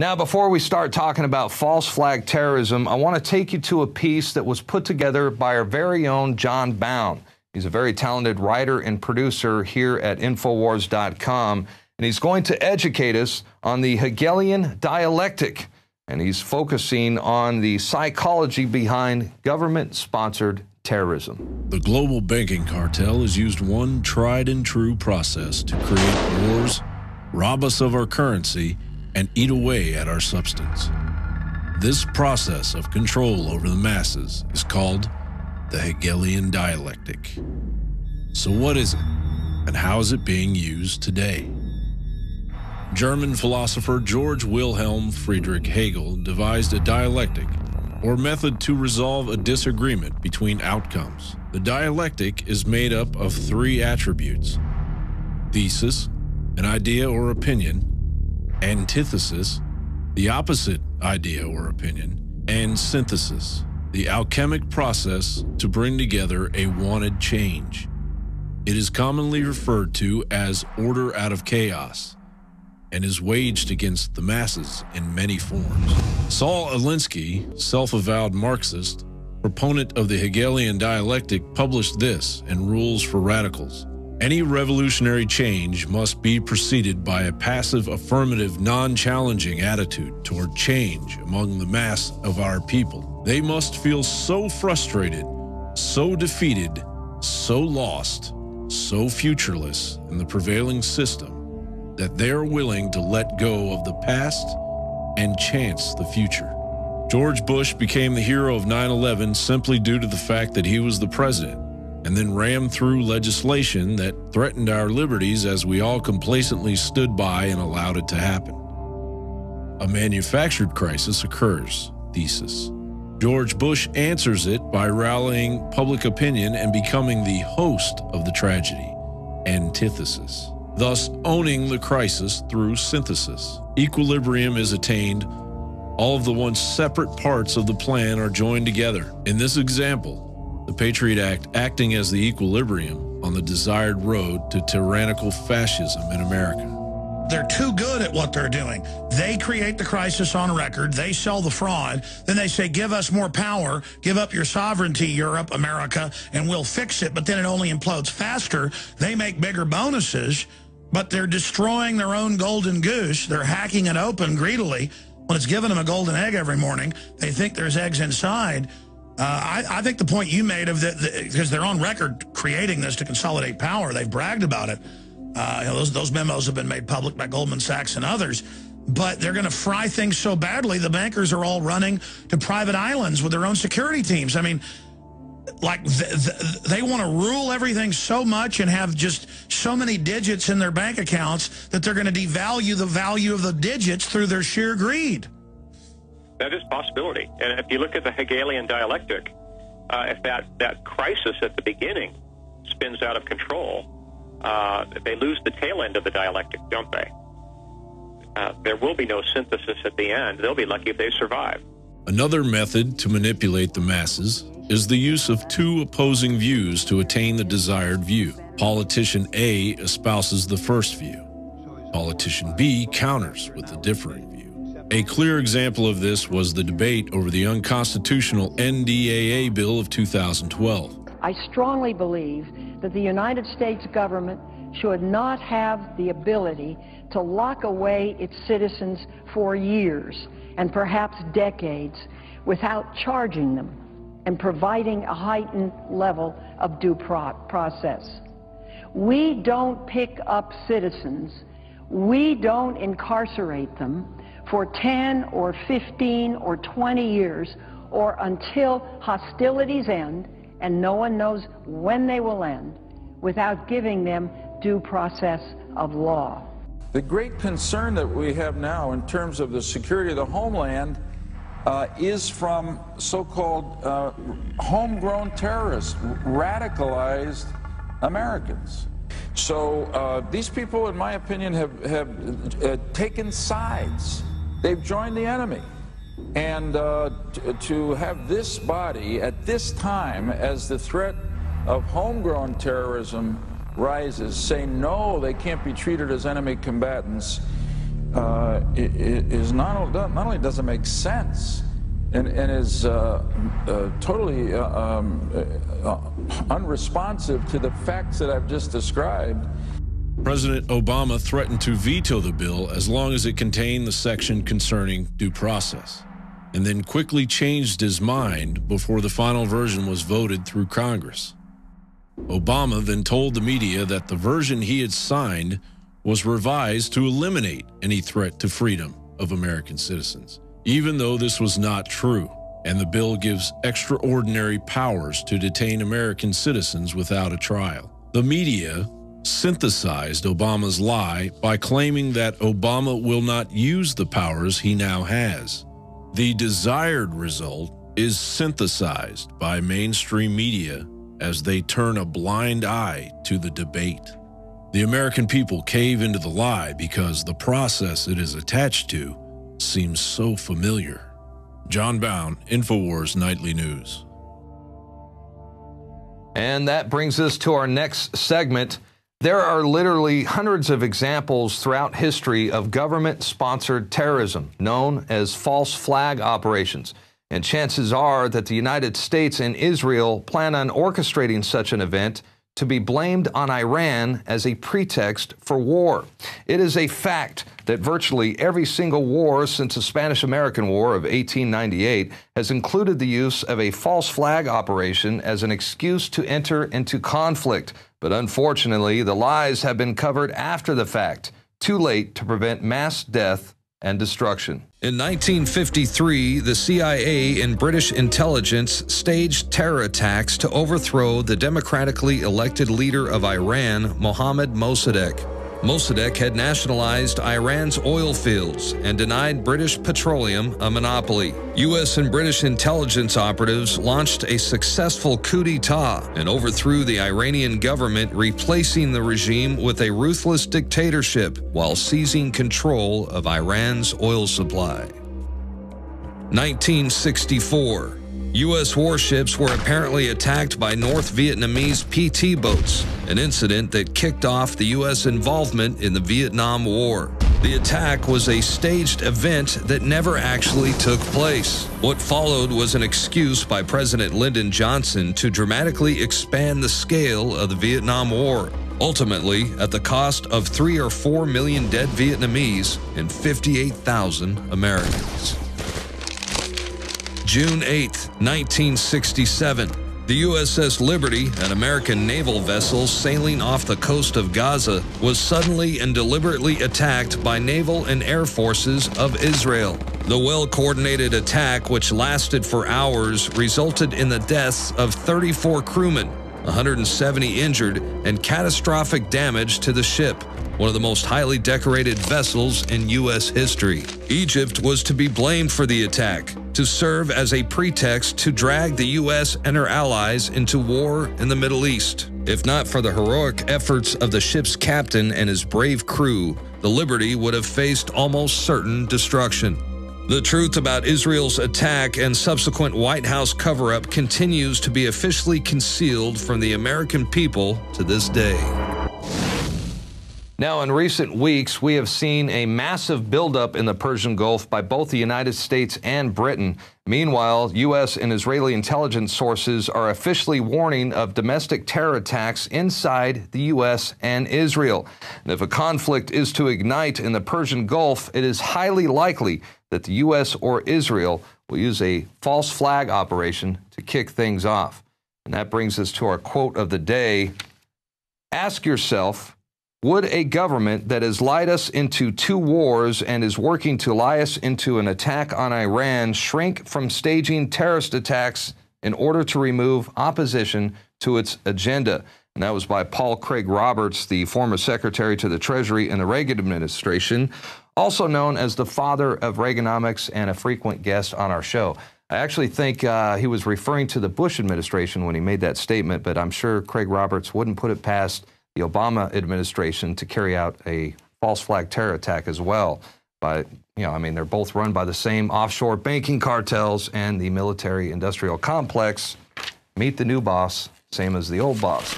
Now, before we start talking about false flag terrorism, I want to take you to a piece that was put together by our very own John Bowne. He's a very talented writer and producer here at InfoWars.com, and he's going to educate us on the Hegelian Dialectic, and he's focusing on the psychology behind government-sponsored terrorism. The global banking cartel has used one tried-and-true process to create wars, rob us of our currency, and eat away at our substance. This process of control over the masses is called the Hegelian Dialectic. So what is it, and how is it being used today? German philosopher George Wilhelm Friedrich Hegel devised a dialectic, or method to resolve a disagreement between outcomes. The dialectic is made up of three attributes: thesis, an idea or opinion; antithesis, the opposite idea or opinion; and synthesis, the alchemic process to bring together a wanted change. It is commonly referred to as order out of chaos, and is waged against the masses in many forms. Saul Alinsky, self-avowed Marxist, proponent of the Hegelian dialectic, published this in Rules for Radicals: any revolutionary change must be preceded by a passive, affirmative, non-challenging attitude toward change among the mass of our people. They must feel so frustrated, so defeated, so lost, so futureless in the prevailing system that they are willing to let go of the past and chance the future. George Bush became the hero of 9/11 simply due to the fact that he was the president, and then rammed through legislation that threatened our liberties as we all complacently stood by and allowed it to happen. A manufactured crisis occurs, thesis. George Bush answers it by rallying public opinion and becoming the host of the tragedy, antithesis, thus owning the crisis through synthesis. Equilibrium is attained. All of the once separate parts of the plan are joined together. In this example, the Patriot Act acting as the equilibrium on the desired road to tyrannical fascism in America. They're too good at what they're doing. They create the crisis on record. They sell the fraud. Then they say, give us more power. Give up your sovereignty, Europe, America, and we'll fix it. But then it only implodes faster. They make bigger bonuses, but they're destroying their own golden goose. They're hacking it open greedily. When it's giving them a golden egg every morning, they think there's eggs inside. I think the point you made of because they're on record creating this to consolidate power, they've bragged about it. Those memos have been made public by Goldman Sachs and others. But they're going to fry things so badly, the bankers are all running to private islands with their own security teams. I mean, like they want to rule everything so much and have just so many digits in their bank accounts that they're going to devalue the value of the digits through their sheer greed. That is a possibility. And if you look at the Hegelian dialectic, if that crisis at the beginning spins out of control, they lose the tail end of the dialectic, don't they? There will be no synthesis at the end. They'll be lucky if they survive. Another method to manipulate the masses is the use of two opposing views to attain the desired view. Politician A espouses the first view. Politician B counters with the differing view. A clear example of this was the debate over the unconstitutional NDAA bill of 2012. I strongly believe that the United States government should not have the ability to lock away its citizens for years and perhaps decades without charging them and providing a heightened level of due process. We don't pick up citizens, we don't incarcerate them for 10 or 15 or 20 years or until hostilities end, and no one knows when they will end, without giving them due process of law. The great concern that we have now in terms of the security of the homeland is from so-called homegrown terrorists, radicalized Americans. So these people, in my opinion, have taken sides. They've joined the enemy. And to have this body at this time, as the threat of homegrown terrorism rises, say no, they can't be treated as enemy combatants, is not only doesn't make sense, and is totally unresponsive to the facts that I've just described. President Obama threatened to veto the bill as long as it contained the section concerning due process, and then quickly changed his mind before the final version was voted through Congress. Obama then told the media that the version he had signed was revised to eliminate any threat to freedom of American citizens, even though this was not true, and the bill gives extraordinary powers to detain American citizens without a trial. The media synthesized Obama's lie by claiming that Obama will not use the powers he now has. The desired result is synthesized by mainstream media as they turn a blind eye to the debate. The American people cave into the lie because the process it is attached to seems so familiar. John Bowne, InfoWars Nightly News. And that brings us to our next segment. There are literally hundreds of examples throughout history of government-sponsored terrorism, known as false flag operations. And chances are that the United States and Israel plan on orchestrating such an event to be blamed on Iran as a pretext for war. It is a fact that virtually every single war since the Spanish-American War of 1898 has included the use of a false flag operation as an excuse to enter into conflict. But unfortunately, the lies have been covered after the fact, too late to prevent mass death and destruction. In 1953, the CIA and British intelligence staged terror attacks to overthrow the democratically elected leader of Iran, Mohammad Mossadegh. Mossadegh had nationalized Iran's oil fields and denied British Petroleum a monopoly. U.S. and British intelligence operatives launched a successful coup d'etat and overthrew the Iranian government, replacing the regime with a ruthless dictatorship while seizing control of Iran's oil supply. 1964. U.S. warships were apparently attacked by North Vietnamese PT boats, an incident that kicked off the U.S. involvement in the Vietnam War. The attack was a staged event that never actually took place. What followed was an excuse by President Lyndon Johnson to dramatically expand the scale of the Vietnam War, ultimately at the cost of 3 or 4 million dead Vietnamese and 58,000 Americans. June 8, 1967, the USS Liberty, an American naval vessel sailing off the coast of Gaza, was suddenly and deliberately attacked by naval and air forces of Israel. The well-coordinated attack, which lasted for hours, resulted in the deaths of 34 crewmen, 170 injured, and catastrophic damage to the ship, one of the most highly decorated vessels in U.S. history. Egypt was to be blamed for the attack, to serve as a pretext to drag the U.S. and her allies into war in the Middle East. If not for the heroic efforts of the ship's captain and his brave crew, the Liberty would have faced almost certain destruction. The truth about Israel's attack and subsequent White House cover-up continues to be officially concealed from the American people to this day. Now, in recent weeks, we have seen a massive buildup in the Persian Gulf by both the United States and Britain. Meanwhile, U.S. and Israeli intelligence sources are officially warning of domestic terror attacks inside the U.S. and Israel. And if a conflict is to ignite in the Persian Gulf, it is highly likely that the U.S. or Israel will use a false flag operation to kick things off. And that brings us to our quote of the day. Ask yourself, would a government that has lied us into 2 wars and is working to lie us into an attack on Iran shrink from staging terrorist attacks in order to remove opposition to its agenda? And that was by Paul Craig Roberts, the former Secretary to the Treasury in the Reagan administration, also known as the father of Reaganomics and a frequent guest on our show. I actually think he was referring to the Bush administration when he made that statement, but I'm sure Craig Roberts wouldn't put it past the Obama administration to carry out a false flag terror attack as well. But, you know, I mean, they're both run by the same offshore banking cartels and the military-industrial complex. Meet the new boss, same as the old boss.